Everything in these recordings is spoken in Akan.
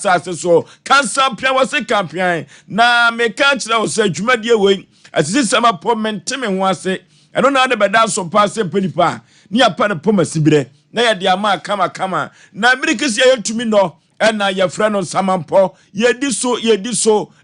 asase so cancer pia wase kampian na me ka kira o se dwumadie we asisi sama po menteme ho ase eno na de beda Sompa Asem Mpe Nipa ni apa ne poma sibire na ye de ama kama na mirikisi ye tumi no ena ye fra no samampo ye di so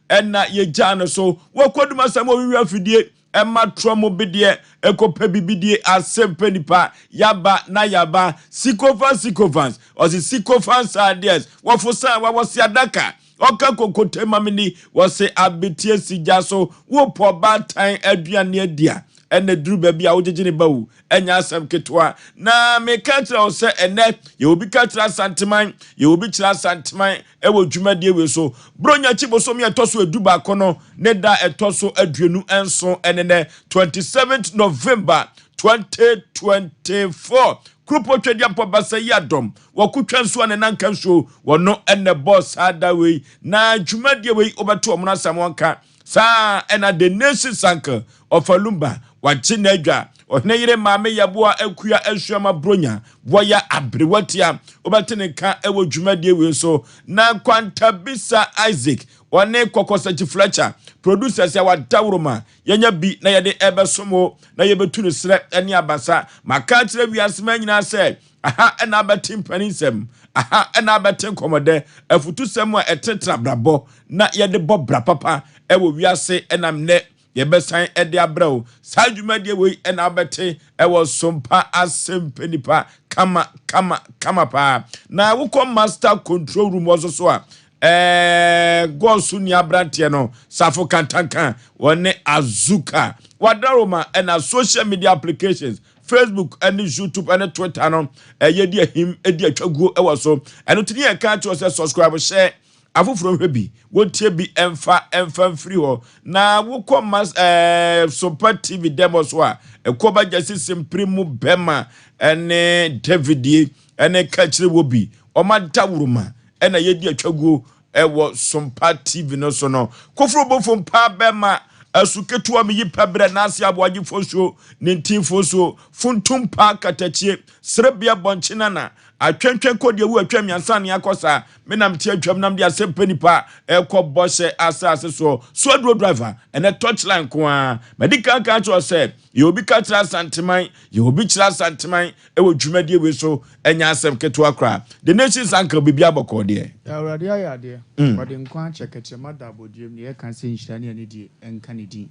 ena ye jane so wokoduma samo wi afidie Emma Tromo bidie, ekope bibidie Asem Mpe Nipa, yaba, sycophants, or the sycophants ideas, wafosa, wawasi adaka, oka kokote mamini, wase abitie sijaso, wopo bad time edria near dia, and the drew baby aujini bau, and yasam ketwa, na me katra ose ene, you will be katra santimine, you will be chila santimine, ewo juma die so, bronya chibo somi atoso eduba kono, neda etoso edrienu enso enene, 27th November 2024. Krupo twedia po basa yadom, wakutwa nso anenanka nso, wano ene boss hada we, na juma die we obatu omuna samonka, sa ena the nation sanka, of Alumba, wachine edwa, Oneyire mame yabua ekuya eshuama bronya waya abriwatia obatene ka ewo dwumadie we so na kwantabisa Isaac one kokosa Fletcher producers ya wadawroma yenya bi na yede ebesomo na yebetu no sre ene abasa maka kire wiasema nyina se aha ena abatim panisem aha ena abatim komode afutu semu a etetra brabo na yede bobra papa ewo wiase enamne yebesan ede abrao sadwumadie we ena abete ewo Sompa Asem Mpe Nipa kama pa na wukọ master control room ozo so a gosu ni abrante no safo kantankan wone azuka wadaroma ena social media applications Facebook and YouTube and Twitter no yedi him edi atwaguo ewo so eno tini e ka cho subscribe share afufuro hwebi wotie bi emfa free ho na wukọ Sompa TV demo so a ekoba jasi simprimu bema ene David ene kachire wobi omadawuruma ena yedi atwaguo ewo Sompa TV no so no kofuro bofo mpa bema asuketu wa miyipa bre na Osei Aboagye Oforisuo nintinfosuo funtumpa katachie srebia bonchina na atwentwen kodi ewu atwam yansan ne akosa menam tie atwam nam de Asem Mpe Nipa ekoboshe asase so adro driver ene touchline kwa medical ka cho se ye obi ka tra santiman ye obi kira santiman ewo dwumadie we so enya asem keto akra the nation's anchor bibia bokode awrade ayade wode nkwa chekete madabodiem ne ye kan se nhirani ani die enka ne din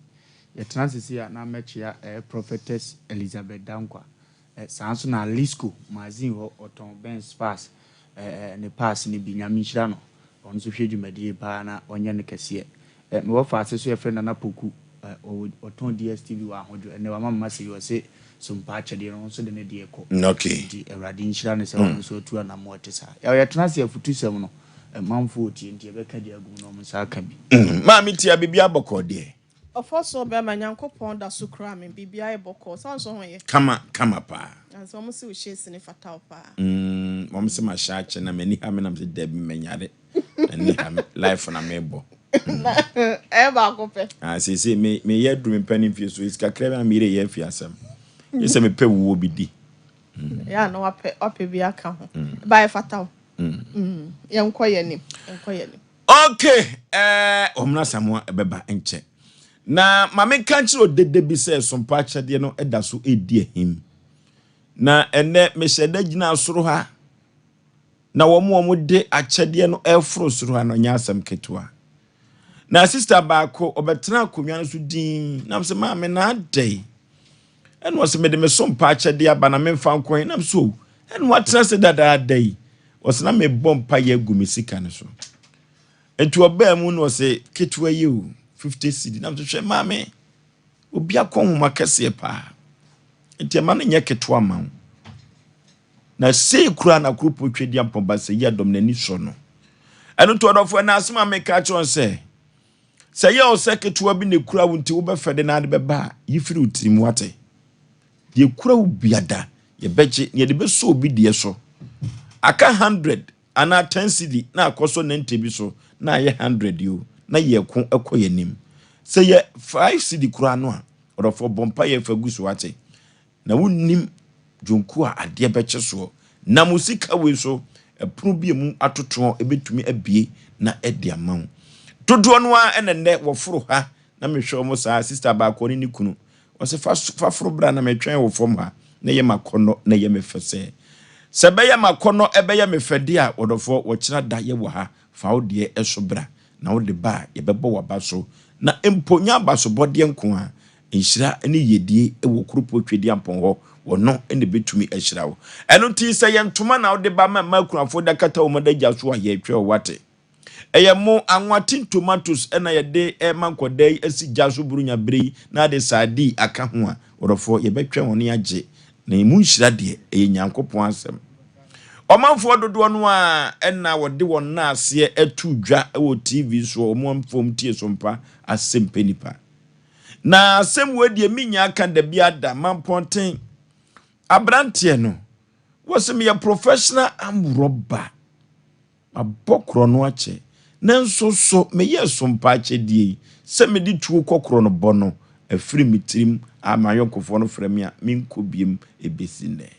ye transisi na mechia prophetess Elizabeth Dankwa sanso na Lisco magazine ho oton Ben Spas ne pass ne binyame nhira no onso hwedwumadie pa na onye ne kese me wo fa aseso ye friend na poku oton DSTV wa hojo ene wa mama se yo se Sompa chede no so de ne de ko okay di awrade nhira ne se onso tu na mo tesa ya transi afutusem no manfo otie ntie be ka di agu no mo sa ka bi ma mi tia bibia bokode Ofoso be manyankopon da so kra me bibia e boko sanso ho ye kama pa anso mo se o shesi ne fatal pa mo se ma shache na mani ha me na me de bi menyare ani ha life na mebo e ba ko pe se me ye drum mpani fie so iska kra na me re ye fie asem yese me pe wo bi di ya no wape bi aka ho ba e fatal ye nkoye ni okay omna samwa ebeba enche na mame kanchiro dede bi se Sompa chede no eda so edi ahim na ene mesheda gina asoro ha na wo de achede no efro soro ha no nya asem ketua na sister baako obetena akonwa no so din na mse mame na dai eno se mede me Sompa chede aba na memfa nkon na so eno watena se dada dai osena me bompa ye gumesika no so etu oba mu no se ketua ye o 50 cedi na mtwe mame obi akon makase pa enti ma nye keto ma na sei kura na krupo twedi ampomba se yadom na ni so no eno to odofo na asema meka chon se Yaw Osei keto bi ne kura wonti wo befede na de beba yifiri utirimu ate ye kura wo biada ye beje ye de beso obi de so aka 100 ana 10 cedi na akoso 90 bi so na ye 100 yo na ye ko ekoyenim se ye 5 cedi kura no a odofo bompa ye fagusu ate na wonnim jonku a ade beche so na musika we so ɛpono bi mu atoto ebetumi abie na ɛde amawo dodo no a ɛnɛ wɔforo ha na mehwɛ mo saa sister ba ko ni kunu wɔse fa foro bra na metwɛn wo fam ha na yɛ makono na yɛ mefɛsɛ sɛ bɛyɛ makono ɛbɛyɛ mefɛde a wɔdɔfo wɔkyerɛ da yɛ wɔ ha fa wo de ɛso bra na wo de ba yɛbɛbɔ waba so na emponya baso bɔde nko a nhyira ne yedie ɛwɔ kurupo twedi ampon hɔ wɔno ne betumi ahyira wo ɛno nti sɛ yɛ ntoma na wo de ba ma kunafo da kata wo madagya so a yɛ twɛ wate ɛyɛ mo anwate tomatoes ɛna yɛde mankɔdai asi gya so burunya brei na de sadi aka ho a wɔrɔfo yɛbɛtwɛ wɔn agye na emu nhyira de ɛyɛ nyankopɔn asɛm ɔmanfo dodo no a ɛna wɔde wɔn na ase ɛtu dwa ɛwɔ TV so ɔmomfom tie Sompa Asem Mpe Nipa na asɛm wɔdie minya aka da bi ada mamponten abrantie no wɔsem yɛ professional amrobber abokro no ache nanso so meyɛ Sompa akyedie sɛ mede tuo kokro no bɔ no afiri mitirim amayɔnkofo no frɛme a menkɔ biem ebesine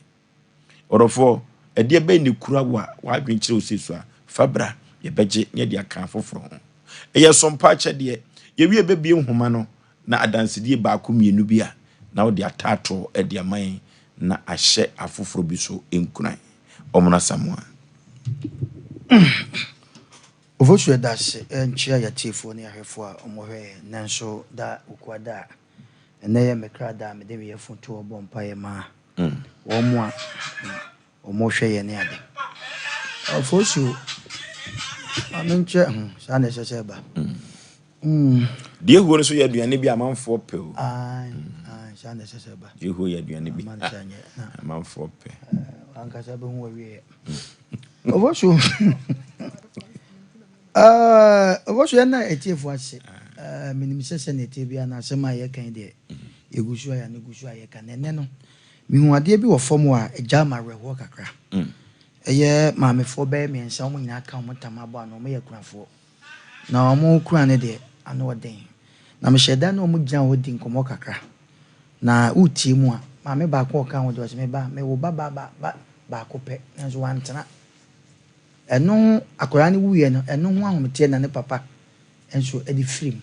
orofo ɛde bɛ ne kura wa adwenkyerɛ osesu a fabra yɛbɛgye ne de aka foforo ho ɛyɛ Sompa akyɛdeɛ yɛwie bɛbie nhoma no na adansedie baako mienu bi a na wo de atato ɛde aman na ahyɛ afoforo bi so enkunan ɔmona samoa Oforisuo dash enchia ya tifo ne ahefo a omohwe nanso da ukwada ene ye mekra da me de ye fonto obo mpaye ma wo mo a omohwe ye ne ade Oforisuo amenche sa na sese ba die huo no so ye aduane bi amanfo pe o sa na sese ba die huo ye aduane bi amanfo pe anka sa be hu wie Oforisuo Oforisuo na etiefo ase minim sese na etebia na asema ye kan de egusu aya na egusu aya kan ene no mihu ade bi wo fom a eja mareho kakra eye maamefo be me nsa mo nyina ka mo tamabo ana mo ye kunafo na mo kura ne de ana oden na me hyeda na mo gyan ho di nkomo kakra na utie mu a maame ba ko ka ho de o me ba me wo ba ko pe nso wantena eno akora ne wuye no eno ho ahomte na ne papa enso edi film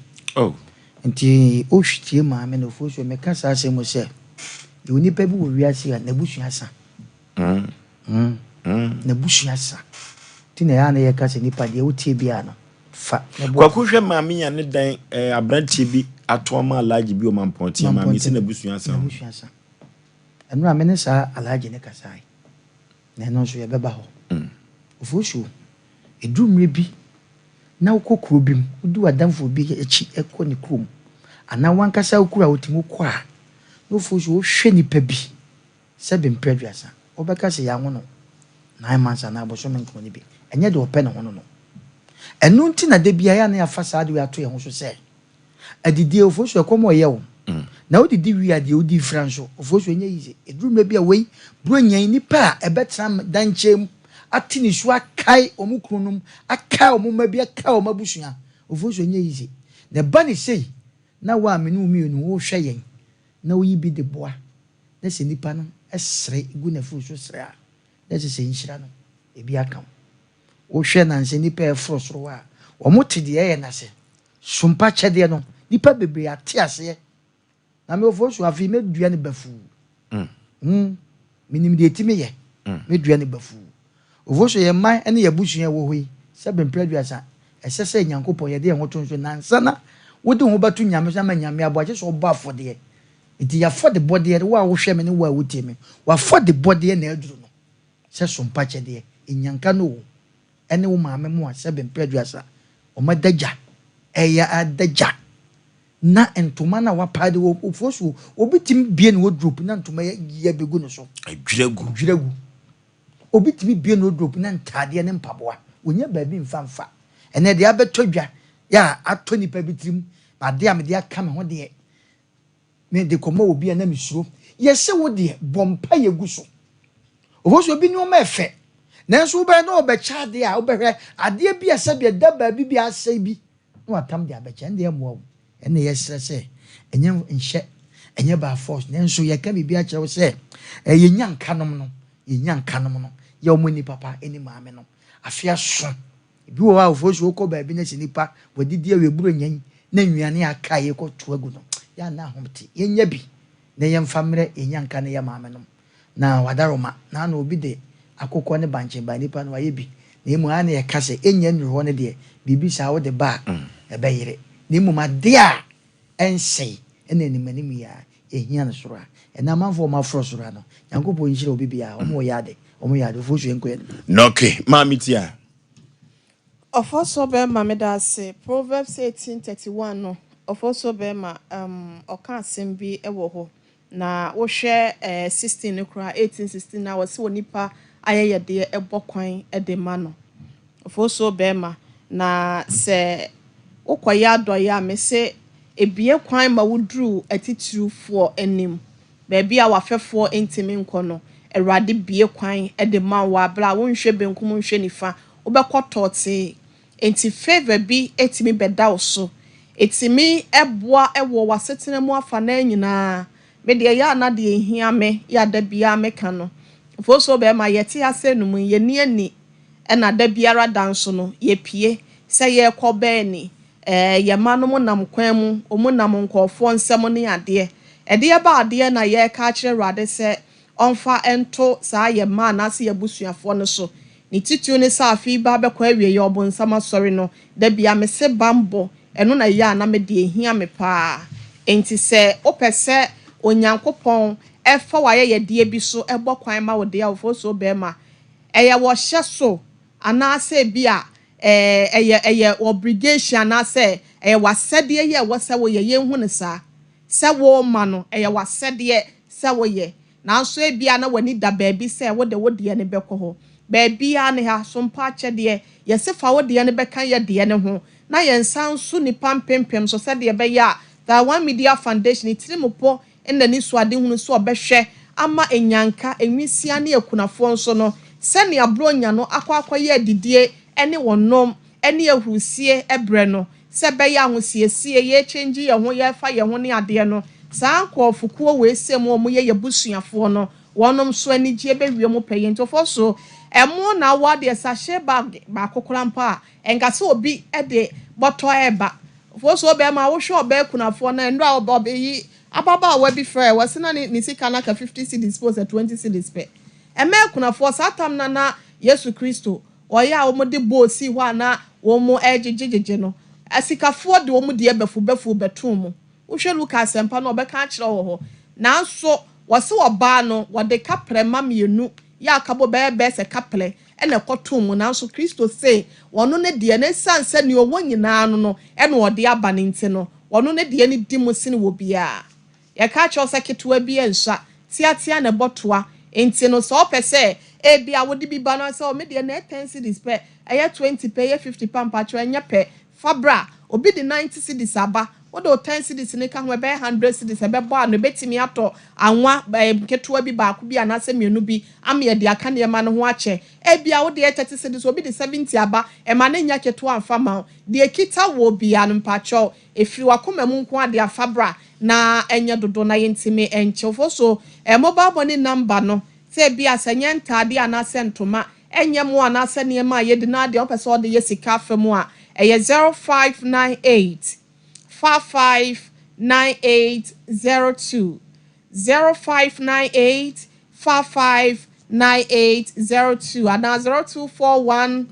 nti o hwitie maame na Oforisuo me ka sa asem se de onipa bi wo wiase a na busu asa na busu asa ti na ya na ye ka se nipa de wotie bia no fa kwa kuhwe maame nya ne dan abrantie bi atoma alaji bi o mamponti maame si na busu asa eno amene sa alaji ne kasai na eno so ye beba ho Oforisuo edumre bi na ukokuro bim udu adamfo bi echi ekọ ne krom ana wankasa ukura otimo kọ a no Oforisuo wo hwe nipa bi sebe mpreduasa obeka se ya wono 9 months na aboso menko ne bi enye de ope ne hono no enu nti na de bia ya na ya fasa de ato ye ho so se adidie Oforisuo komo ye wo na odidi wi ade odi franso Oforisuo enye yize edumre bi a wei bronyan nipa a ebetra danchem atini so akai omukronum akai omuma bi akai omabusua Oforisuo nye yize ne ba ne sei na wa amenu mienu wo hwe yen na wo yibi de boa na se nipa no esre gu na Oforisuo sre a na se nhyira no ebi akam wo hwe na nse nipa efrosoro a omote de ye na se Sompa chede no nipa bebre ate ase na me Oforisuo afi medua ne bafu minim de etime ye medua ne bafu Oforisuo ye man ene ye busu ye wo hoi sebe mpreduasa esese nyankopon ye de ho tonso nansa na wode ho batu nyame sama nyame aboagye so oba afode enti ya fode bode wa wo hwe me ne wa wotie me wa fode bode na aduru no se Sompa chede enyanka no ene wo maame mo sebe mpreduasa o madagya eya adagya na entoma na wapade wo Oforisuo obitim bie ne wo drop na entoma ye begu no so adwiragu obitimi bie no drop na ntade ne mpaboa wonya baabi mfamfa ene de abetodwa ya ato nipa bitirim ade am de aka me ho de me de komo obi na misuro yese wo de bompa yeguso Oforisuo bi no ma efe nanso be na obecha de a obehwe ade bi asabia da baabi bi asai bi no atam de abecha nde mo ene yesere se enye nhye enye ba force nanso ye ka bibia kyerew se ye nyankanom no Yaw papa eni maame no afia so bi wo a Oforisuo ko ba bi na nipa wadidi aweburo nyan na nnuane aka ye ko to agu no ya na ahomte yenya bi na yemfa mre enya nka ne ya maame no na wadaroma na na obi de akokɔ ne banche ba nipa no waye bi na emu ana ye kase enya nuru ne de bibi sha wo de ba ebeyire na emu ma de a ense ena animanim ya ehia no soro a ena manfo ma fro soro no Nyankopɔ nhyira obi bia omo yade Oforisuo enko no okay mamitia Oforisuo be ma me da se Proverbs 18:31 no Oforisuo be ma oka asem bi ewo ho na wo hwe 16 ne kura 18:16 na wo se onipa ayeye de ebokwan de ma no Oforisuo be ma na se ukoya adoya me se ebie kwan ma wudru atitirufoɔ anim baabi a wafɛfoɔ ntimi nkɔ no Awurade bie kwan de ma wa bla wonhwɛ benkum nhwɛ nifa wobɛkɔtɔte enti favor bi etimi bɛda wo so etimi ɛboa ɛwɔ wasetena mu afa na nyinaa me de ya na de ehia me ya da bia me ka no Oforisuo be ma yɛte ase no mu yɛni ani ɛna da biara danso no yɛpie sɛ yɛkɔ bɛni yɛma no mo nam kwan mu omo nam nkɔfoɔ nsɛm ne ade ɛde ba ade na yɛka kyerɛ Awurade sɛ ɔmfa ento saa yɛma na se yɛbusuafoɔ no so ne titu ne sa afi ba bɛkɔ awie yɛ ɔbonsam asɔre no da bia me se bambo ɛno na yɛ na me de ehia me paa enti sɛ opɛsɛ Onyankopɔn ɛfa wayɛ yɛde bi so ɛbɔ kwan ma wo de a Oforisuo be ma ɛyɛ wɔ hyɛ so anaasɛ bi a ɛyɛ obligation anaasɛ ɛyɛ wasɛdeɛ yɛ wɔsɛ wo yɛ yɛnhu ne saa sɛ wo ma no ɛyɛ wasɛdeɛ sɛ wo yɛ nanso ebia na wani da baabi sɛ wo de ne bɛkɔ ho baabi a ne ha Sompa akyɛdeɛ yɛse fa wo de ne bɛka yɛ de ne ho na yɛnsan so nipa mpempem so sɛ de bɛyɛ a the One Media Foundation tirimpo enda ni so ade hunu so obɛhwɛ ama enyanka enwisia ne akunafoɔ nso no sɛ ne abronya no akɔakɔyɛ adidie ene wonom ene ahurusie ebre no sɛ bɛyɛ ahosiesie ye change ye ho ye fa ye ho ne ade no saa nkɔfokuo we sem omo ye yebusuafoɔ no wonom so anigye bewie mo pɛyɛ ntofo so ɛmo na wade sahye bag ba kokorampa enkase obi de bɔtɔ eba Oforisuo be ma wo hwe oba akunafoɔ na ndra oba yi ababa wa bi frɛ wase na ni sika na ka 50 cedis pose 20 cedis pe eme akunafoɔ satam na Yesu Kristo oya wo de bosi ho ana wo mo ejejejeje no asikafoɔ de wo mo de befu betum mo wo hwe Lucas empa na obɛka kyerɛ wo ho nanso wase oba no wode kapre ma mienu ya akabo bɛɛbɛ sɛ kapre ene kɔtom mo nanso Kristo say wono ne de ne sanse ne owo nyinaa no ene ode aba ne nti no wono ne de ne di mo sine wo bia ya ka kyerɛ sɛ ketewa bi ensa tiatia ne bɔtoa enti no so opɛ sɛ bia wo de bi ba no sɛ o me de na 10 cedis pɛ ɛyɛ 20 pɛ ɛyɛ 50 pampa kyerɛ nya pɛ fabra obi de 90 cedis aba wo de 10 cedis ne ka ho ɛbɛ 100 cedis ɛbɛ bɔ ano betimi atɔ anwa ketewa bi ba ko bi anasɛ mienu bi am ye de aka ne ma no ho akyɛ bia wo de 30 cedis obi de 70 aba ɛma ne nya ketewa amfa ma de ekita wo bia no mpakyɛw efiri wakoma mu nko ade afabra na enya dodo na yentimi enkyefo so mobile money number no sɛ bia sɛ nyentade anasɛ ntoma enye mo anasɛ ne ma ye de na de opɛ ode ye sika fam a ɛyɛ 0598 559802 0598 559802 and 0241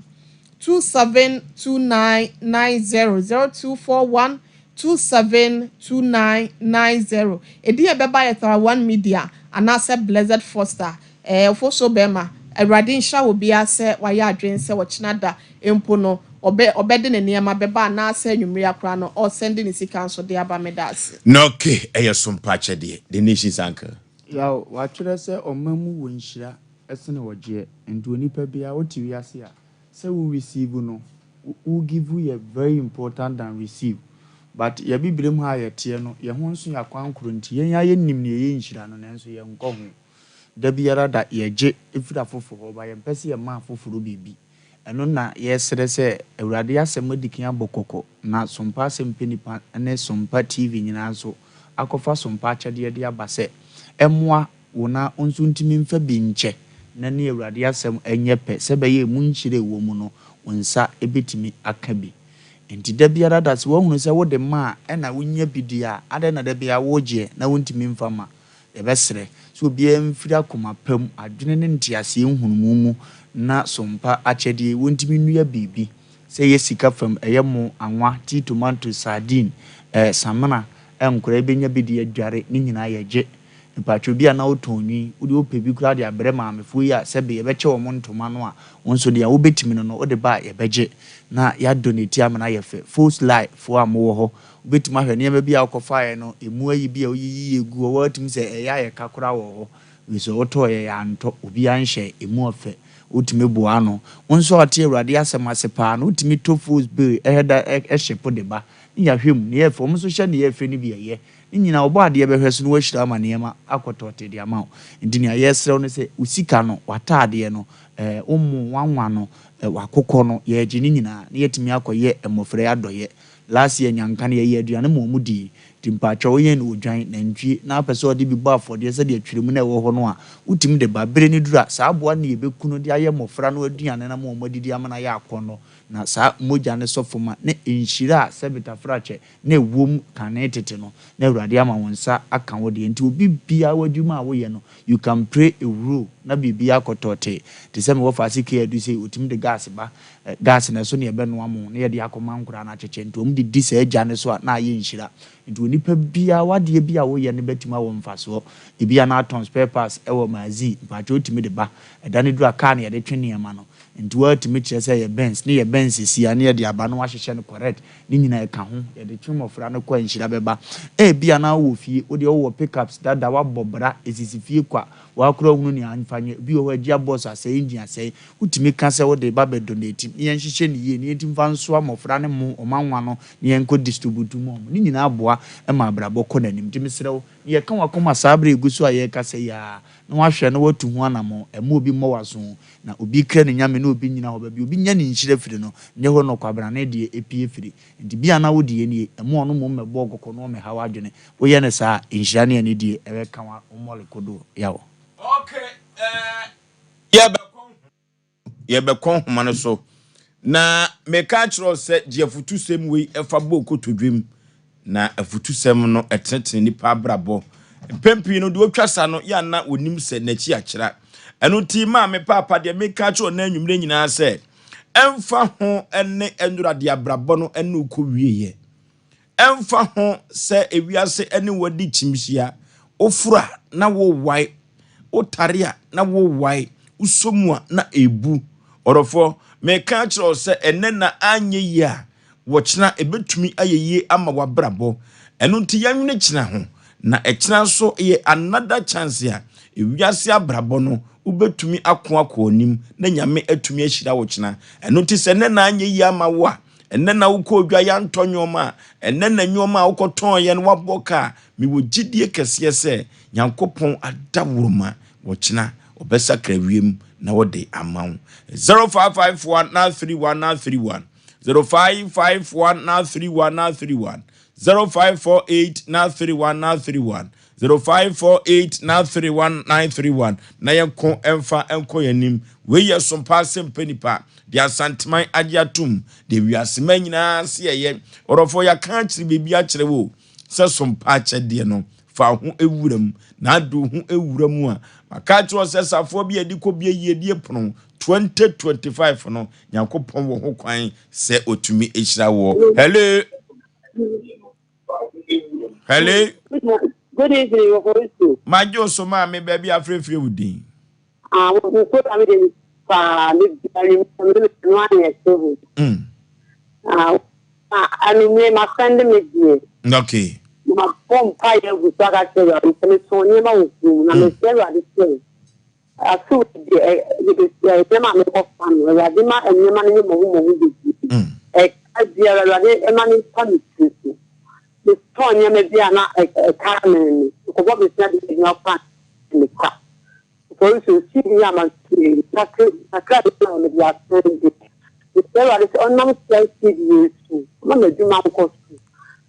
272990 0241 272990 edi ebeba yetara One Media anase Blessed Foster Oforisuo bema Awurade nhya obi ase wayɛ adwen sɛ wɔkyena da empo no obede ne niema beba na ase nwumri akra no or send ne sika nso de aba medase no okay Sompa kyɛdeɛ the nation's anchor yaw watwerɛ sɛ ɔmamu wɔ nhyira ɛsene wɔgye nti onipa bia wote wiase a sɛ wo receive no wo give you very important than receive but ya bibrem ha yɛte no yɛ ho nso yakwan koro nti yɛn ayɛ nim ne yɛ nhyira no nanso yɛ nkɔ ho da biara da yɛgye efira foforo ba yɛ mpɛse yɛ ma foforo bibi ɛno na yɛsrɛ sɛ Awurade asɛm adikan abɔkɔkɔ na Sompa Asem Mpe Nipa ne Sompa TV nyinaa so akɔfa Sompa akyɛdeɛ de aba sɛ ɛmoa wona onso ntimi mfa bi nkyɛ na ne awurade asɛm enye pɛ sɛ bɛyɛ mu nhyire wɔ mu no wonsa ebetimi aka bi enti da biara da se wo hunu sɛ wo de ma na wonya bidi a ade na da bia wo gye na wontimi mfa ma e besere so bia mfiri akoma pam adwene ne ntiase ehunu mu na sompa akyɛde wontimi nua bibi sɛ yɛ sika fam ɛyɛ mo anwa ti tomato sardine samana enkora benya bidi adware ne nyina yɛ gye mpatwo bia na wotonwi wode opɛ bi kura de abrɛ maamefo yi a sɛ be yɛbɛkyɛ wo ntoma no a wonso de a wobɛtimi no wode ba yɛbɛgye na ya donate amana yɛfɛ false life fo a mo wɔ hɔ wobɛtimi ahwɛ ne bia akɔfae no emu ayi bia oyiyi egu wɔ watimi sɛ ɛyɛ ayɛ kakora wɔ hɔ wiso wotɔ yɛ antɔ obi anhyɛ emu afɛ wotimi boa no wonso ate awurade asɛm ase paa no wotimi to false bill ɛhɛda ɛhyɛ po de ba ne yahwem ne yɛfɛ ɔmo so hyɛ ne yɛfɛ ne bi ɛyɛ nyina obo ade be hweso no wahira amanema akotote de ama ndi ne ayesrew no se usika no wataade no ummu wanwa no wakokɔ no ye gye ne nyina ne yetimi akoye emofre adoye last year nyanka ne ye aduane mo mu di timpatwa wo yen odwan na ntwi na apese ode bi bɔ afɔde sɛ de atwiremu na ɛwɔ hɔ no a utimi de ba bere ne dura saa aboa ne ye bekunu de aye mofra no aduane na mo modidi amana ya akɔ na saa moja ne sofoma ne enhyira sebita frache na ewom kane tete no na awurade ama wonsa aka wo de nti obi bia wadwuma a wo ye no you can pray a rule na bibia akotote te sɛ me wo fa sike adu sɛ otim de gas ba gas na so ne ebe no amo na ye de akoma nkura na cheche nti om de di sɛ agya ne so a na aye enhyira nti onipa bia wade bia wo ye ne betima wo mfaso ebia na aton spare parts ewo mazi ba jo otimi de ba edane dura car na ye de twene ema no nti watimi kyerɛ sɛ ye Benz ne ye Benz si ane ye de aba no wahyehyɛ no correct ne nyina ye ka ho ye de twemofra no kwa nhyira beba bia na wo fie wo de wo pickups dada wa bobra esisi fie kwa wa kura hunu ne anfanye bi wo agia boss asɛ engine asɛ utimi ka sɛ wo de ba be donate ne ye hyehyɛ ne ye ne yɛtim fa nso amofra ne mo omanwa no ne ye nko distribute mo ne nyina aboa ma abrabɔ kɔ nanim timi srɛw ne ye ka wakoma sabre eguso a ye ka sɛ ya na wahwɛ no watu ho anamo emu obi mmɔ waso na obi kra ne nyame na obi nyina ho ba bi obi nya ne nhyira firi no nye ho no kwabra na de epie firi nti bia na wodi enie emu ono mo mmɛbɔ gɔkɔ no me hawa adwene wo ye ne saa nhyira ne die ebe ka wa omole kodo yawo okay yɛbɛkɔ homa no so na meka kyerɛ sɛ gyeafutu sem wei ɛfa bɔ kotodwem na afutu sem no ɛtenetene nipa abrabɔ pempi no de otwa sa no ya na onim sɛ n'achi akyera ɛno ti ma me papa de meka kyerɛ na anwumre nyinaa sɛ ɛmfa ho ɛne ɛnura de abrabɔ no ɛne ukɔwieye ɛmfa ho sɛ ewiase ɛne wadi chimhia ofura na wo wai otaria na wo wai usomua na ebu orofo meka kyerɛ sɛ ene na anye yi a wɔkyena ebetumi ayeye ama wabrabɔ ɛno nti yanwene kyena ho na ɛkyena so ye another chance a ewiase abrabɔ no ubetumi akɔ anim na nyame atumi ahyira wɔkyena ɛno nti sɛ ene na anye yi ama wo a ene na wokɔ odwa ya ntɔnwoma ene na nwoma a wokɔtɔn ye no wabɔka mi wo gidie kɛseɛ sɛ Nyankopɔn adawuruma wɔkyena obesa krawiem na wode amaw 0551931931 0551931931 0548931931 0548931931 na yenko emfa enko yanim we ye Sompa Asem Mpe Nipa de asanteman agiatum de wiasema nyina se ye orofo ya kan kyire bebia kyere wo se Sompa akyede no fa ho ewuram na ado ho ewuramu a maka kyerɛ sɛ safo bi adi kɔ bi yiedie pono 2025 no Nyankopɔn wo ho kwan sɛ otumi ehyira wo hello Good evening, Oforisuo. Majo so ma me baby afrefre wudin. We put am in fa me no anya so. I mean my friend me die. Okay. My phone pay go so ga say ya me so ni ma wo na me say ya dey say. I feel the ma me ko fan ya dey ma enye ma ni mo dey. I dia la dey ma ni fan ni. The Tonya may be a carmen, because what is not in your part in the cup. So you see the Yaman, I can't tell me the friend. The fellow is unknown place you to. Mamma do my cost.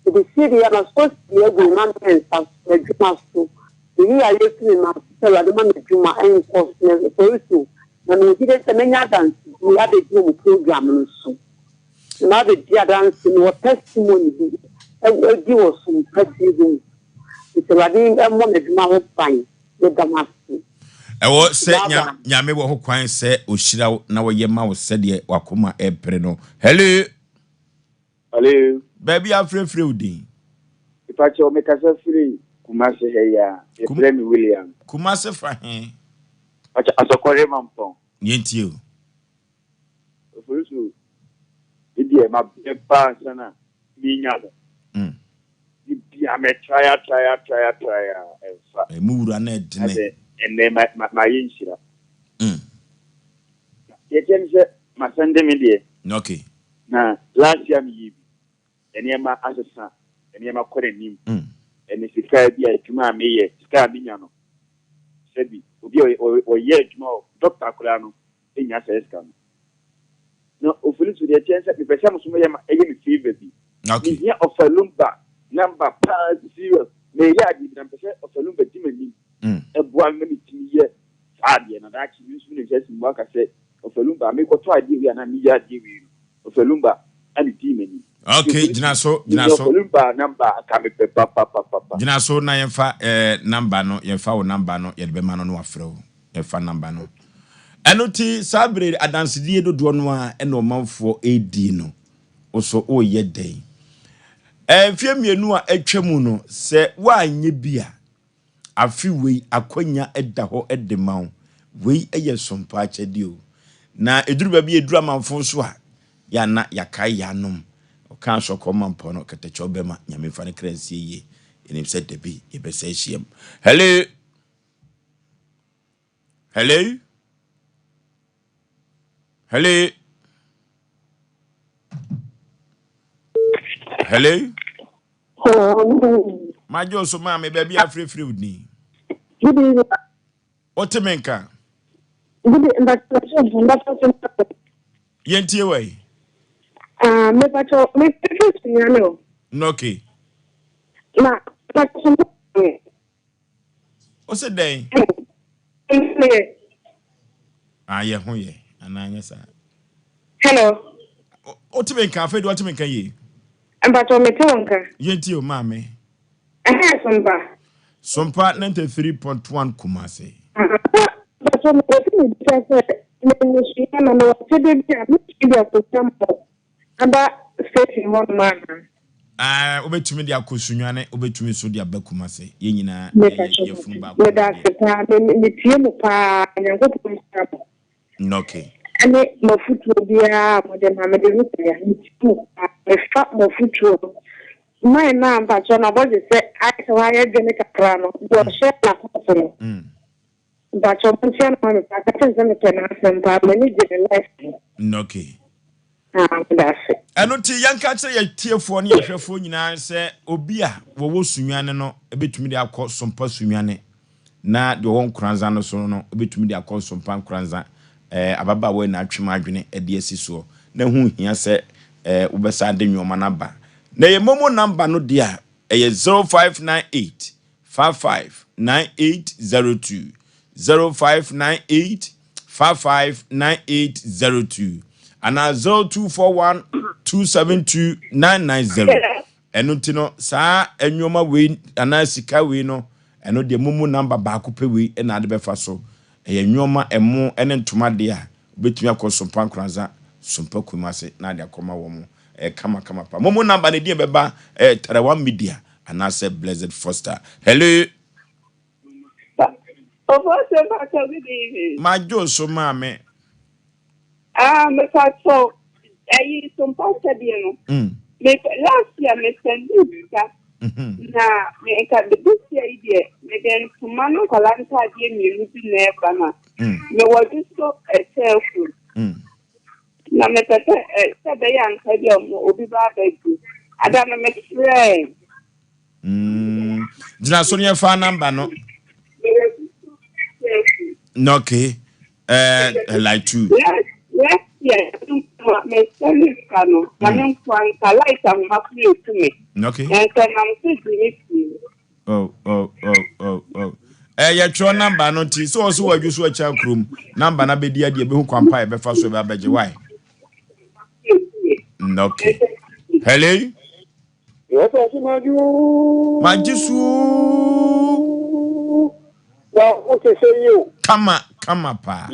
To the city, I was supposed to be a good man and some dreamers too. We are listening now. So I don't want to my own course. So when we did it, many dance, we had a Zoom program. So now the dance in what testimony and give us some testimony. It's a wedding and one of my fine with the master. Ewo se nyame wo ho kwan se ohyira na wo ye ma wo se de wakoma epre no. Hello. Hello. Baby afrefre udi. Ipache o mekasa free Kumase heya. Ebremi William. Kumase fa he. Acha asokore mampon. Yenti o. Ofurisu. Idi e ma bepa sana minya do. Idi a me try. E mu wura na edine. Ene ma yinshira. Yetense masande me de. Okay. Na last year mi yibi. Ene ma asesa. Ene ma kore nim. Ene sika bi a tuma meye. Sika bi nya no. Sebi obi o ye tuma doctor kula no. Enya se sika no. No ofuli su de tense me pesa musumo ye ma eye mi favor bi. Okay. Ni ofalumba number pass serious. Me ya di na pesa ofalumba dimani. Ebua me timiye adie na dachi yusu ne jesi mwaka se ofalumba me ko to adie wi na mi ya adie wi ofalumba ani dimani. Okay, jinaso ofalumba number ka me papa jinaso na yemfa number no yemfa wo number no ye be ma no no afre wo yemfa number no enoti sabre adansidi dodo no a eno manfo edi no oso o ye den fie mienu a atwam no se wa anye bia afi wei akonya eda ho edema wei eye sompa achedi o na eduru ba bi eduru amanfo so a ya na yakai yanom o kan so ko mampo no katacho bema nyame fa ne kransie ye enim se debi e be se hiem. Hello. Majo so ma me baby afrefre udni. Otemenka. Yentie we. Me pacho me nyano. Okay. Na Ose den. Ye ho ye ananya sa. Hello. Otemenka afedu otemenka ye. Pacho me tonka. Yentie o ma me. Sompa 93.1 Kumase. Pacho me aba station one man. Obetumi dia kosunwane obetumi so dia bakumase ye nyina ye funu ba. Me da seta me tie mu pa nyankopon sabo. Okay. Ane mafutu bia mo de ma me de ruta ya ntimu me fa mafutu. My na pacho na boje se ai se wa ye gene kakra no. Bo she na ko no. Pacho puntia na me pa ka tense me tena sempa me ni de life. Okay. That's it. Anoti yanka che ye tiefo ne yehwefo nyina se obi a wo sunwane no ebetumi de akọ sompa sunwane na de won kranza no so no ebetumi de akọ sompa kranza ababa we na atwem adwene de asiso na hu hia se ubesa de nwoma na ba na ye momo number no de a 0598 559802 0598 559802 and 0241 272 enutino sa enwoma we anasika we no eno de mumu number ba ko pe we na ade befa so enwoma emo ene ntoma de a betumi akosompa nkranza sompa kumase na ade akoma wo mo kama pa mumu number ne de beba Tarawa Media anase Blessed Foster. Hello. My Joe so mame. Me so I some pastor no. Me last year me send ka. Na me ka the this year idea me den tumano kalanta die me rubi na eba na. Me was just so self. Na me tete se be yan ka dia obi ba begu. Ada me try. Jina so ne fa number no. Okay. Like two. Yes, me send it kano. Manen kwanka like am happy to me. Okay. And then I'm thinking Oh. ya tro number no ti so so wadwu so acha krom number na be dia de be hu kwampa e be fa so be abaje why okay hello yes maju majisu na o se say you kama pa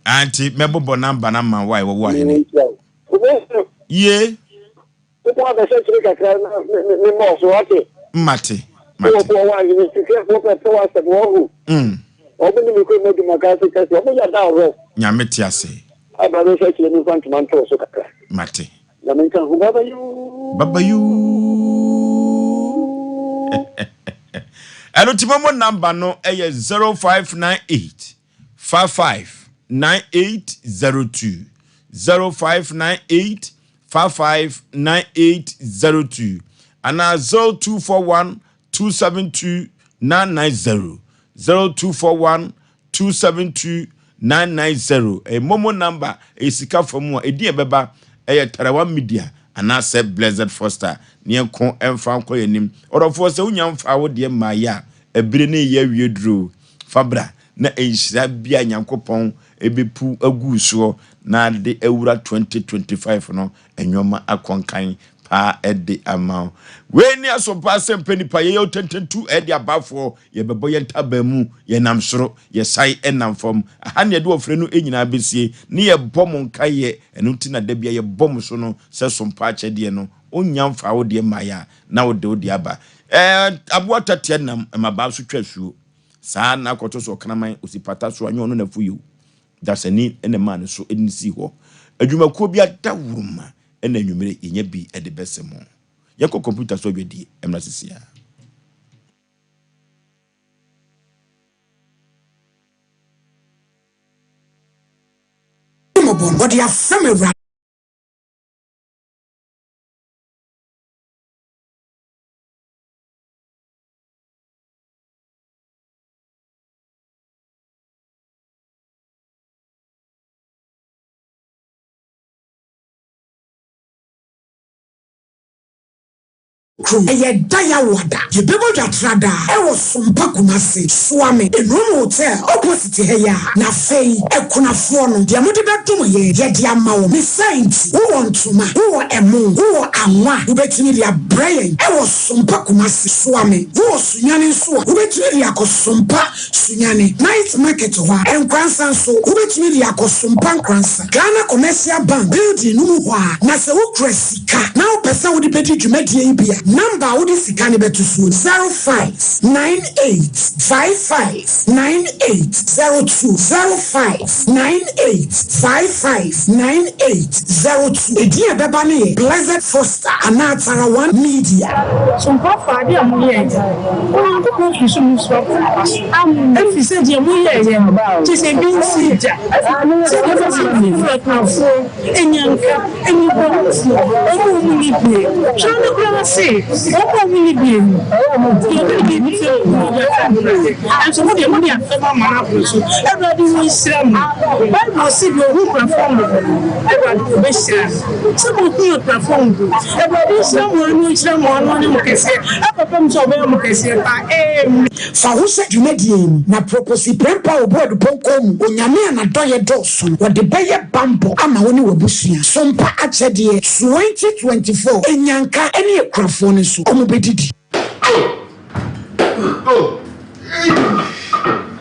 Auntie, mebo number na man why wo hene. Ye. Mate. Nyameti ase. Mate. Baba you. Anotimamo number no 0598 559802 0598 559802 and 0241 272 990 0241 272 990 a momo number a sika from a dear beba a Tarawa media and I said Blessed Foster near Con and Fan Koyanim or of course a young fowl dear Maya a brilliant year drew Fabra na bia nyankopon ebepu aguso na de ewura 2025 no enwoma akonkan pa ede ama we ni Asompa Asem Mpe Nipa ye 1022 ede abafo ye bebo ye ntaba mu ye namsoro ye sai enamfom aha ne de ofre no enyina besie ne ye bom nkaye enu tina da bia ye bom so no se sompa achede no onyamfa wo de maya na wo de odi aba abuata tianam maba so twasuo sa na koto so kanaman osipata so anyo no na fuyu dasani ene man so enisi ho adwumakuo bi adawuruma ena nwumere enya bi ede besemo yako computer so wedi emna sisia what you have Daya wada. You be able to trada. I was Sompa Kumasi. Swami. In room hotel. Opposite here. Na fei. Ekuna fono. Dia mudi betumo ye. Dia dia mao. Mi saints. Who want to ma. Who want emu. Who want anwa. Who betumi dia brain. I was Sompa Kumasi. Swami. Who was sunyani suwa. Who betumi dia ko Sompa sunyani. Night market wa. Enkransa so. Who betumi dia ko Sompa nkransa. Ghana Commercial Bank. Building numu wa. Na se ukresika. Na upesa udi beti jumedi ibia. Number udi sikani betu su 0598559802 0598559802 Edia bebani Blessed Foster Anatara One Media. Sompa fadi amuye. Ona ko ko kisu muswa. Efi se di amuye je. Ti se bin sija. Se ko se ni flatna fo enyanka enibo. Omo mu ni be. Chana kwa se Opa really be. You really be. And so the money and everybody will sell. Why must you who perform? Everybody will be sell. Some who perform. Everybody someone who is someone who can say, I perform so well, can say, for who said you made him? Na proposi prempa obodu ponkom. Onyame na doye dosu. What the baye bambo. Ama woni wabusia. Sompa achedie 2024. Enyanka any crafone so. Omo bedidi.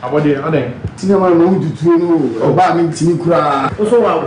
Abode tinema no wututu no oba mi ntimi kura so wa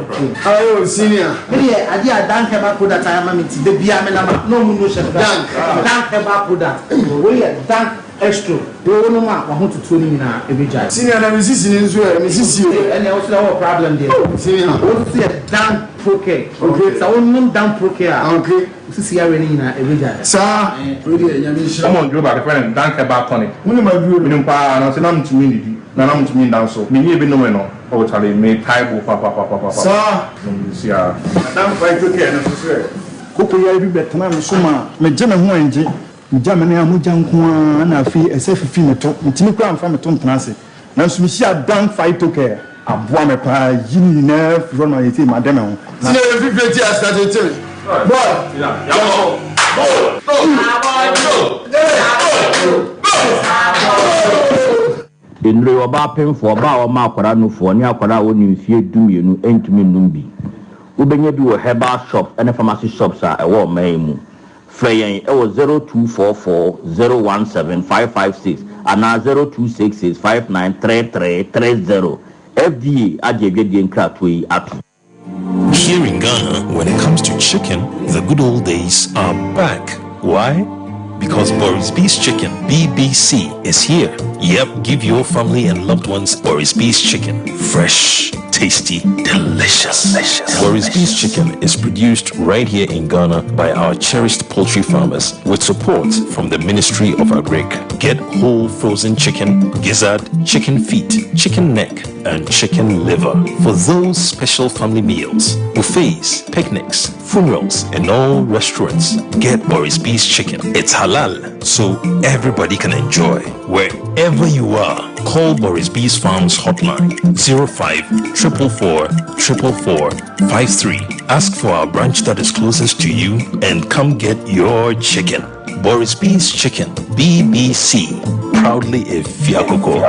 ayo senior me ade adanke ba product ayama mi ti de bia me na no mu no chef danke ba product we dank extra we no ma wa hututu ni na ebeja senior na mi sisi ni nso mi sisi and also no problem there senior we see dank proke okay so we no dank proke okay sisi ya reni na ebeja sa we dey nyame shira come on do ba the friend danke ba tonic muni ma biuro mini pa na se na mtumi ni na I'm to me now so me be no no o tale me taibo papa sir no see ah na fight to care no so koko ya bi betena me so ma me je me ho anje me ja me na amuja nko na afi ese fifi me to ntimi kwa amfa me to ntena ase na so me see dan fight to care aboa me pa yini na fro na yeti ma dem ho ti e fifi ti as that tell boy ya Enre oba pemfo oba o ma akwara no fo ni akwara wo ni mfie dumienu entumi num bi ubenya bi wo herbal shop and pharmacy shops a ewo man mu freyen ewo 0244 017 556 ana 0266 593330 FDA adjegede nkratoi atu. Here in Ghana, when it comes to chicken, the good old days are back. Why? Because Boris Bees Chicken, BBC, is here. Yep, give your family and loved ones Boris Bees Chicken. Fresh, tasty, delicious. Boris Bees Chicken is produced right here in Ghana by our cherished poultry farmers with support from the Ministry of Agric. Get whole frozen chicken, gizzard, chicken feet, chicken neck, and chicken liver for those special family meals, buffets, picnics, funerals, and all restaurants. Get Boris Bees Chicken. It's halal, so everybody can enjoy. Wherever you are, call Boris Bees Farms hotline 05-444-444-53. Ask for our branch that is closest to you and come get your chicken. Boris Bees Chicken, BBC, proudly a Fiakoko.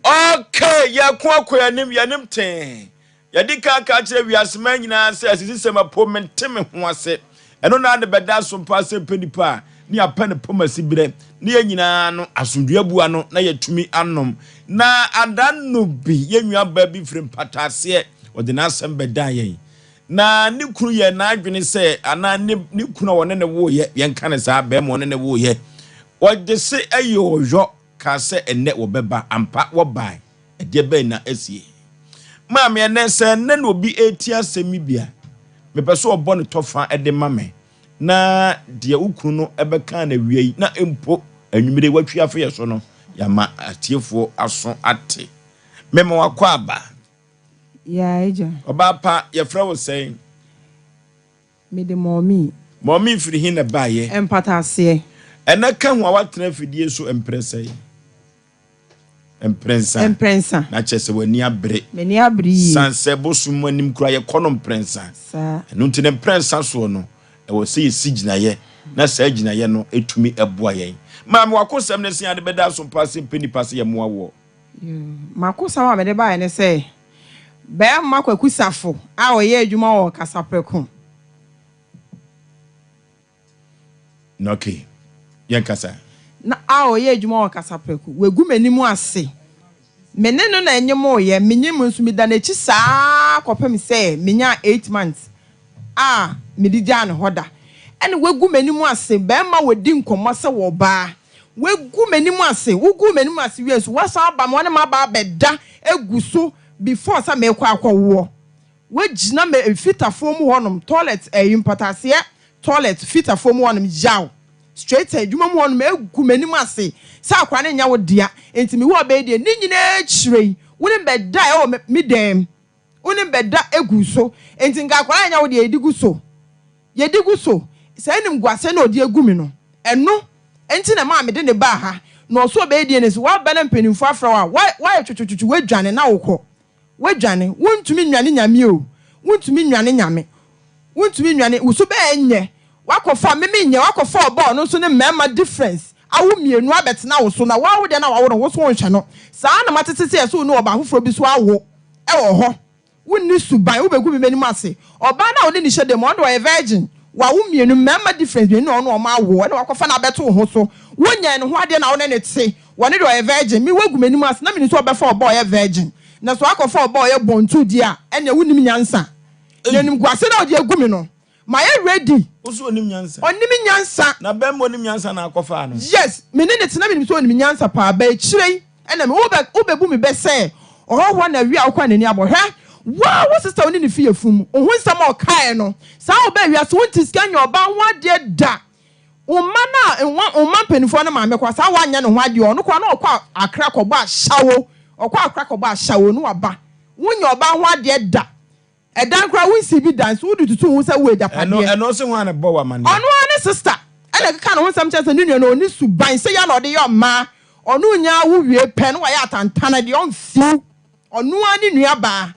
Okay, ya kwa yanim ten. Ya di ka kire wiasema nyina se asisi ma pomenteme ho ase. Eno na de beda Sompa Asem Mpe Nipa ni apane pomasi bire ni nyina no asundua bua no na yatumi anom na adanno bi yenwa ba bi frem patase ode na asem beda yen na ni kunu ye na adwene se ana ni kunu wone ne wo ye yenka ne sa ba mo ne wo ye ode se ayo jo ka se enne wo beba ampa wo bai ede be na asie ma me ne se ne no bi eti asemi bia me peso obo ne tofa ede mame na de ukunu no ebeka na wiei na empo anwumire watwi afa so no ya ma atiefo aso ate mema wakwa aba ya eja oba pa ye fra wo sen me de mommy firi hin na baye empatase ena ka ho awatena fidie so empresa emprensa na chese wani abre meni abri sanse bosum anim kura ye kono emprensa sa enu ntine emprensa so no e wo se sigina ye na sa gina ye no etumi eboa ye maame wakosem ne sia de beda Sompa Asem Mpe Nipa se ye moa wo makosa wa me de ba ne se be makwakusafo a oye adwuma wo kasapreku okay yankasa na a oye adwuma wo kasapreku wegu manimu ase meneno na enyemo ye menyim nso mi da na chi saa kopem se menya 8 months medija ne hoda ene wegu manimu ase be ma wodi nkomo se wo ba wegu manimu ase wugu manimu ase wiesu wasa aba mo ne ma ba beda eguso before sa me kwa wo wagina me fitafo mu honom toilet impotase toilet fitafo mu honom jaw straight adwuma mu honom egu manimu ase sa akwa ne nya wo dia entimi wo be die ni nyina chirei woni beda e o midem woni beda eguso entinga akwa nya wo dia ediguso yediguso sa enim guase na odi egumi no eno enti na ma me de ne ba ha no so be die ne so wa ba na mpanimfo afra wa twetwetwe wadwane na wokọ wadwane wontumi nwane nyame o wontumi nwane nyame wontumi nwane wo so be enye wakofa meme nye wakofa obo no so ne mema difference awu mienu abetena wo so na wa wo de na wa wo so wonhwe no saa na matete se so no oba hoforo bi so awo e wo ho wonni suban wo begu me ase oba na wo de ni hyede mo ndo wa virgin wa wo mienu mema difference bi no no ma awo na wakofa na beto wo so wonya ne ho ade na wo ne te woni do wa virgin mi wegu me ase na mi so obefa obo ye virgin na so akofa obo ye bontu di a ene wonim nyansa yenim guase na odi egumi no my ready oso onim nyansa na bembo onim nyansa na akofa no yes me ne tena me so onim nyansa pa ba chirei ena me obebu me be say ohwo na wi akwa nani abohwe wa wo sister oni ne fie fum ohun nsam o kai no sa oba wi aso wonti sika nya oba ho ade da o ma na enwa umma penifo na maame kwa sa wanya ne ho ade ono kwa na okwa akra kọba shawo okwa akra kọba shawo no aba wonya oba ho ade da edan kra wonsi bi dance wo dututu wo sa wo ejapade eno se ho an bo wa mane ono ane sister ene ka na ho sam chance nunu no oni suban se ya na ode yo ma ono nya wo wie pen wa ya tantana de on fiu ono ani nua ba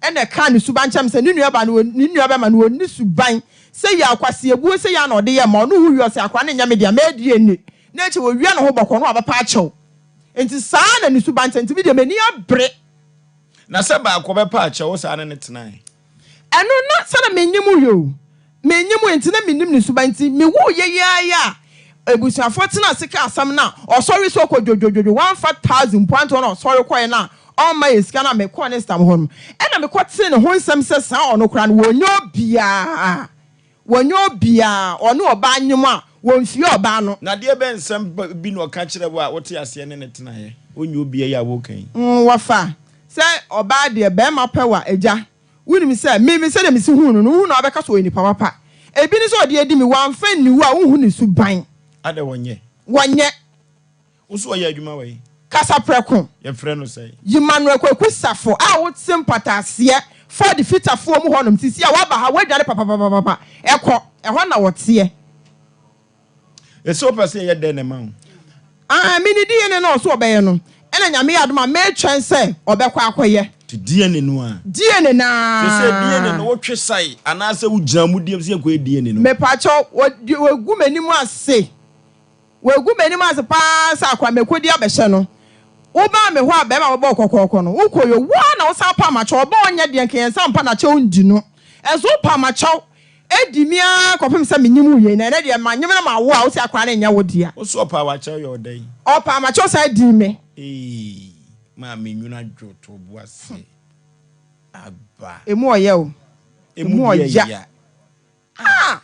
ene ka ne suban cham se nunu ba no nunu ba ma no oni suban se ya akwase ebu se ya na ode ye ma ono hu wi ose akwa ne nya media medie ni na eche wo wi na ho bokọ no abapa achew enti saa na ne suban enti media mani abre na se ba akọ be pa achew saa ne tenan eno na se na menyim yo menyim enti na menim ne suban enti me wo ye ya ebusuafo tena sika asam na osori so ko jojojojo 1,000 point on osori ko na on my esika na me ko ne stam ho no ena me ko tene ho nsem se saa ono kra no wonyo bia ono oba anyim a wonfie oba no na de be nsem bi no ka kire bo a wote ase ne tena ye onyo bia ya wo kan wafa se oba de be ma pewa eja wunim se me se de me si hu no hu na obeka so enipa papa ebi ni so de edi mi wan fa niwu a hu ni suban ade wonye uso ya adwuma wai kasa preko ye frɛ no sɛ Emmanuel Kwaku Safo a wo sympathise for the fitafo mu honom sisi a waba ha wadwane papa ɛkɔ ɛhɔ na wɔte eso pese ye de ne ma me ni die ne no so obeye no ena nyame adoma me twen sɛ obekɔ akoye ti die ne no a die ne na sɛ die ne no wo twe sai ana sɛ wo gyina mu die sɛ kɔ die ne no me pacho wo gu manimu ase pa sa akwa mekodi abehye no wo ba me ho a be ma wo kokoko no wo koyo wo na wo sa pa ma cho ba onye de nken sa mpa na che undi no ezo pa ma cho edimia kopem sa menyimu ye na de ma nyem na ma wo a wo si akwa na nya wo dia wo so pa wa che yo dai o pa ma cho sa di me ma menwuna dwoto bo ase aba emu oye o emu oya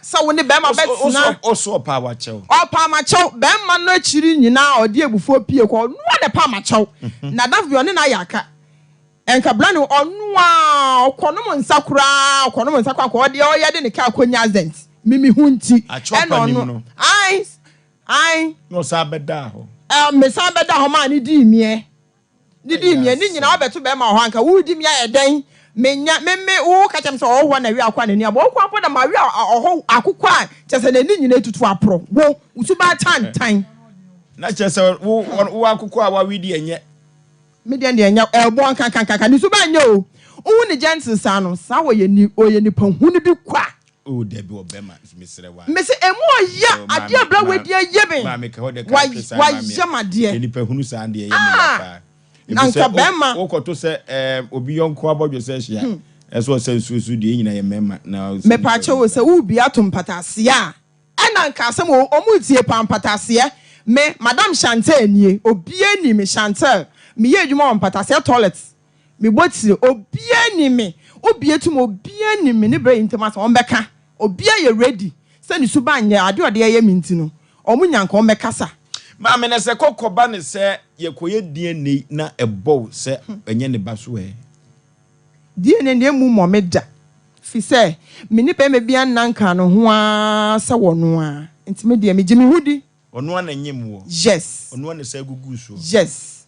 sa woni be ma betina oso pa wa chew pa ma chew be ma no akiri nyina odi ebufuo pie ko no de pa ma chew na da bi oni na yaka enka blani onu a okonom nsakura ko odi o ye de ne ka akonya azent mimi hunti eno ai no sa beda ho me sa beda ho ma ni di mie ni nyina obeto be ma ho anka wo di mie eden menya wo ka chem so wo na wi akwa na ni abo kwa poda ma wi oho akukwa chese na ni nyina tutu apro wo usuba tantan na chese wo akukwa wa wi di enye me de enye ebo kan ni suba nya o wo ni gentle sa no sa wo ye ni pahunu bi kwa o de bi obema misre wa me se emu oya ade abra wedi ayebe ma me ka ho de ka pesa ma me yamade ni pahunu sa ande ye me pa anka bema wokoto se obi yonko abodwo se hia eso se nsusu de nyina ye mema na me pa che wo se wo bi atom patase a ena nka asem omu tie pampatase me madam Chantel nie obi ani me Chantel me ye adwuma on patase toilet me boti obi ani me obi etum obi ani me ne bra intimate on beka obi ye ready se ni suba anye ade ode ye minti no omu nyanka on beka sa ma me ne se kokoba ne se ye koye DNA na ebo se enye ne baso DNA ne mu momeda fi se me ni pe me bia nanka no ho a se wono a ntime de me gimi hudi ono na nyem wo yes ono na se gugu so yes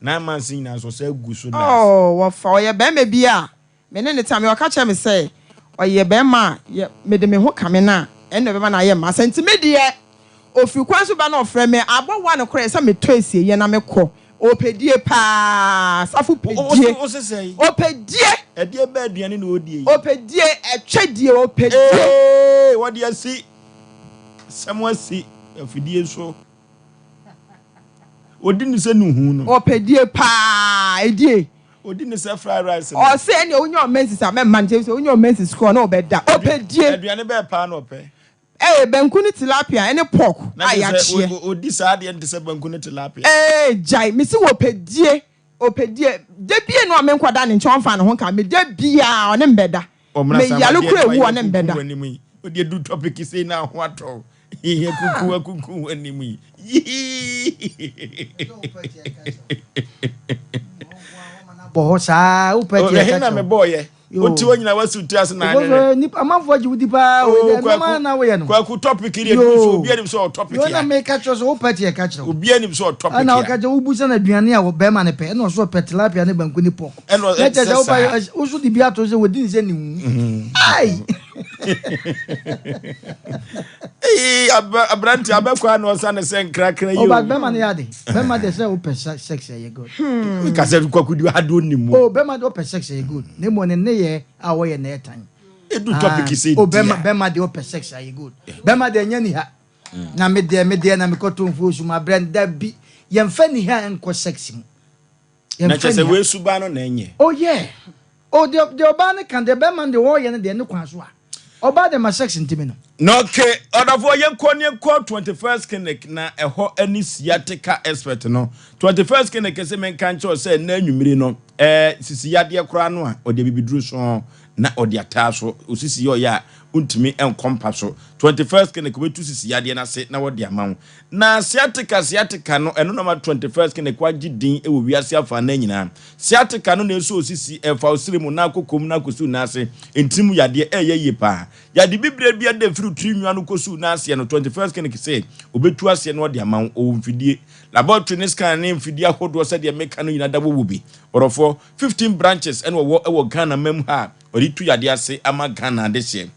na man sin na so se gugu so na wo fa o ye be me bia me ne tame o ka che me se o ye be ma me de me ho kame na enne be ma na ye ma se ntime de ofi kwanso ba na ofre me abowa no kore se me to esie ye na me kɔ opedie pa safu pedie opedie edie ba aduane na odie opedie etwedie opedie wodi asi samwasi afidie so odi ni se nuhu no opedie pa edie odi ni se fried rice o se ene onyo mensis a me man je se onyo mensis ko na obeda opedie aduane ba pa na ope banku ni tilapia ene pork ayache odi sa de ente se banku ni tilapia jai mi si opedie de bie no amenkwada ne nchon fa ne ho ka me de bia one mbeda me yalo kura ewu one mbeda odi edu topic say na ho ato ihe kuku animu bo sa upedi na me boye Oti wonyina wasu tias na ne. Nipa amanfo ji wudi pa we de mama na we no. Kwa ku topic ire so obi anim so topic ya. Yo na make catch so wo pet ye catch no. Obi anim so topic ya. Na wo catch wo busa na aduane a wo be ma ne pe na so pet tilapia ne banku ni pork. Na je wo ba wo so di bia to se wo di se ni wu. Ai. Abranti abekwa na osa ne se nkrakra yo. O ba be ma ne yade. Be ma de se wo pet sex ye good. We ka se kwaku di ado ni mu. O be ma de wo pet sex ye good. Ne mo ne ye a wo ye na etan. Edu topic say. O be ma de wo pet sex ye good. Be ma de nya ni ha. Na me de na me koto mfu su ma brenda bi. Ye mfa ni ha enko sex mu. Na chese we suba no na enye. Oh yeah. Oh the oba ne kan de be ma de wo ye ne de ne kwan so a. Oba de ma sex ntimi no. No okay, order for yen call 21st clinic na eho any sciatica expert no. 21st clinic se men kan cho say na nwumire no. Sisi yade kora no a ode bibiduru so na ode ataso osisi yo ya untimi enkompa so 21st clinic we tu sisi yade na se na wode amawo na sciatica no eno no ma 21st clinic wagi din e wo wiase afa na nyina sciatica no na eso osisi efa osirimu na kokom na kosu na se entimu yade ye pa yade bibre bia de fru trinwa no kosu na se no 21st clinic say obetu ase no wode amawo o mfidie laboratory ne scan ne mfidie ahodo se de meka no nyina dabo wobi orofo 15 branches and wo Ghana mem ha ori tu yade ase ama Ghana de se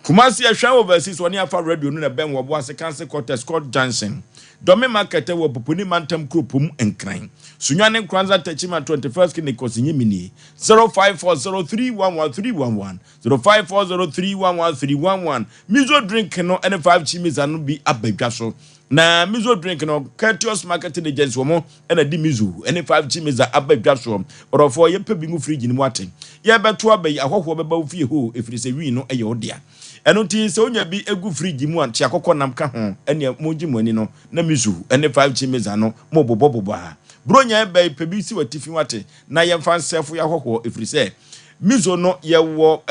Kumasi ahwa overseas woni afa radio no na ben wo bo ase cancer quarter Scott Johnson Dome market wo popuni mantam kropum enkran sunwane kranza tachima 21st clinic osinyimini 0540311311 0540311311 mizo drink no and 5 chimiza no bi abadwa so na mizo drink no courteous marketing agency wo mo na di mizo and 5 chimiza abadwa so orofo ye pebi mu fridge ni waten ye beto abai ahoho beba ofie ho efiri se wi no eye odia eno ti se onya bi egu fridge mu an chi akokọ nam ka ho ene moji muani no na mizo and 5 chimiza no mo bobobobo ha bronya bai pebi si watifi wate na ye fan self ya hoho efiri se mizo no ye wo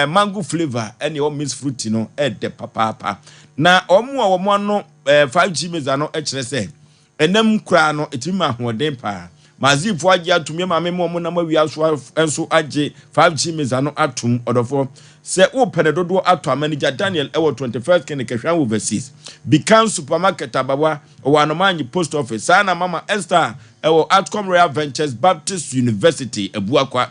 mango flavor ene o miss fruit no de papa na omo a wo no 5G meza no ekire se enam kura no etimi ahoden pa mazifo age atumi ma memo na mawi so enso age 5G meza no atum odofo se wo penedodo ato manager Daniel ewo 21st clinic hwan overseas Beacon supermarket abawa o anomanyi post office sana mama Esther ewo Outcome Royal Ventures Baptist University Abuakwa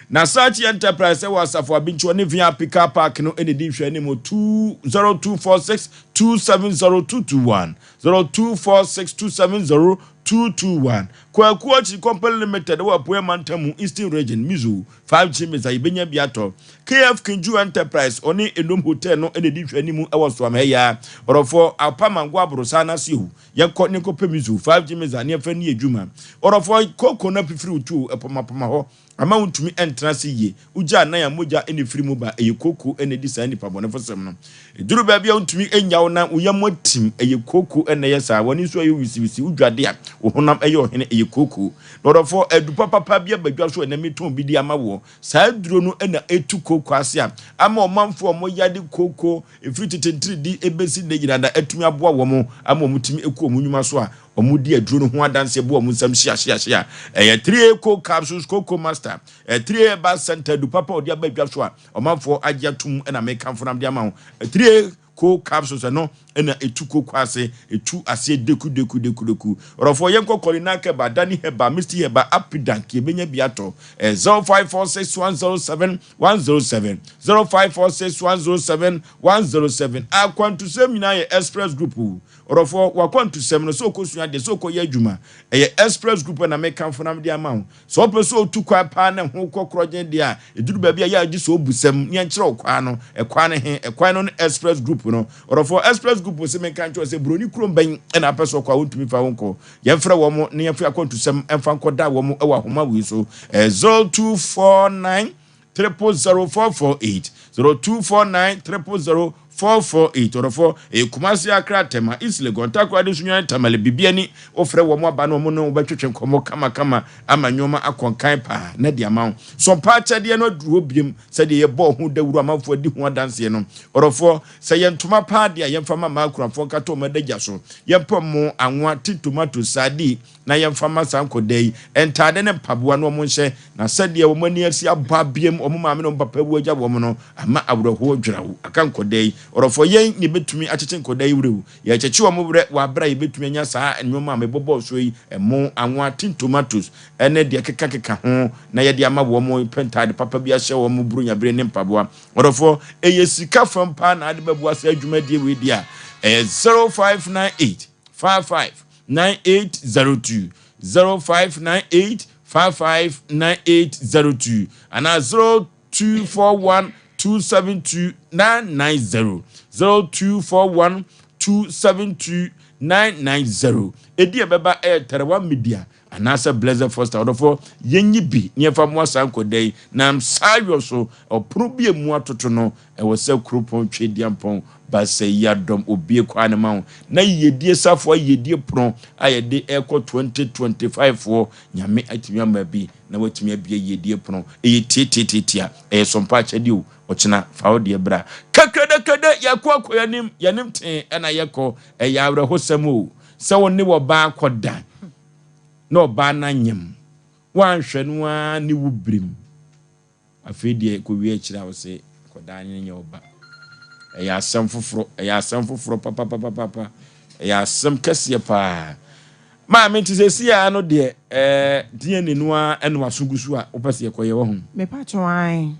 na search enterprise was for abincho ne via pick up park no any di hwe ne mo 20246270221 0246270221 Kwakuachi Company Limited wa poe mantamu Eastern Region Mizu 5G meza ibenya biato KF Kinju Enterprise oni Enum Hotel no any di hwe ne mu ewo so amaya orofo apamangwa abrosa na sihu yenko ne ko pemizu 5G meza ne fa ni edwuma orofo koko na pifiri utu epomapoma ho ama untumi entrance ye uja na ya moja ene firi mu ba eyekoko ene disa ni pabone fosem no eduru ba bia untumi enyawo na uyamotim eyekoko ene yesa woni so ayi wisi udwade a ohonam eye ohene eyekoko lorofo edu papa bia badwa so ene meton bi di ama wo saa duro no ena etu koko ase a ama omanfo omo yade koko efiri tetentiri di ebesi ne yiranda etumi aboa wo mo ama omutumi eku omunyuma so a omudi aduro no ho adanse bo omunsam hia 3 coco capsules coco master 3 bus center du papa odi abadwa so a omanfo agiatum na mekanfo nam de ama ho 3 coco capsules no na etu coco ase etu ase deku orofo yenko kolina ke ba dani heba misti heba apidan ke benya biato 0546107107 0546107107 akwantu semina ye express group orofo wakwantu semno so kosu ade so koye adwuma express group na mekanfo nam de ama ho so peso otu kwa pa na ho kokrojen de a eduru ba bia ya agi so obusam ne nkire okwa no ekwan no express group no orofo express group se mekancho se broni kromban na peso kwa wontumi fa wonko yemfra wo mo ne yemfa akwantu sem emfa nkoda wo mo ewa homa wi so 0249 000448 0249 448 orofo Kumasi Accra tema Isle Gontako ade sunyan tamale bibiani ofre wo mo aba no mo no betwetwe nkomo kama amanyoma akonkan pa na dia ma Sompa chade no duro biem se de ye bo hu dawuru amanfo di hu adanse no orofo se ye ntoma pa de yemfa ma akurafo kato madagya so yempo mo anwa tomato sadi na yemfa ma sankodai entade ne mpaboa no mo nhye na se de wo mani asi aba biem omo maame no papa bu agya wo mo no ama awreho dwirawo akankodai orofo yen ni betumi akyeche nkodai wrewu ye kyeche wo mo bre wa bra ye betumi anya saa enwoma me bobo so yi emo anwa tomatoes ene de keka ho na ye de ama wo mo pentade papa bi ahye wo mo buru nyabre ne mpaboa orofo eye sika fampa na ade babu asa adwuma die we dia 0598 559802 0598 559802 and 0241 272 990 0241 272 990 edi beba terewa media anasa Blazer Foster odofo yenyi bi nyefa mo asankodai na sayo so oprobie mu atoto no wo se kropon twediampon Osei Yadom obie kwane ma na yedie safo yedie pro ayede eko 2025 for nyame atimi ama bi na watimi abie yedie pro tititia Sompa chadi o ochina fawo bra kakada yakwa yanim ten na yeko yawre hosamo se woni wo ba akoda no ba na nyem wanhwe no ani wubrim afedie ko wi akira wo se koda nye oba Asem foforo papa Asem kese pa ma me nti sesi ya no de die nenu a eno asungusu a opese yekoye wo ho me pa chwan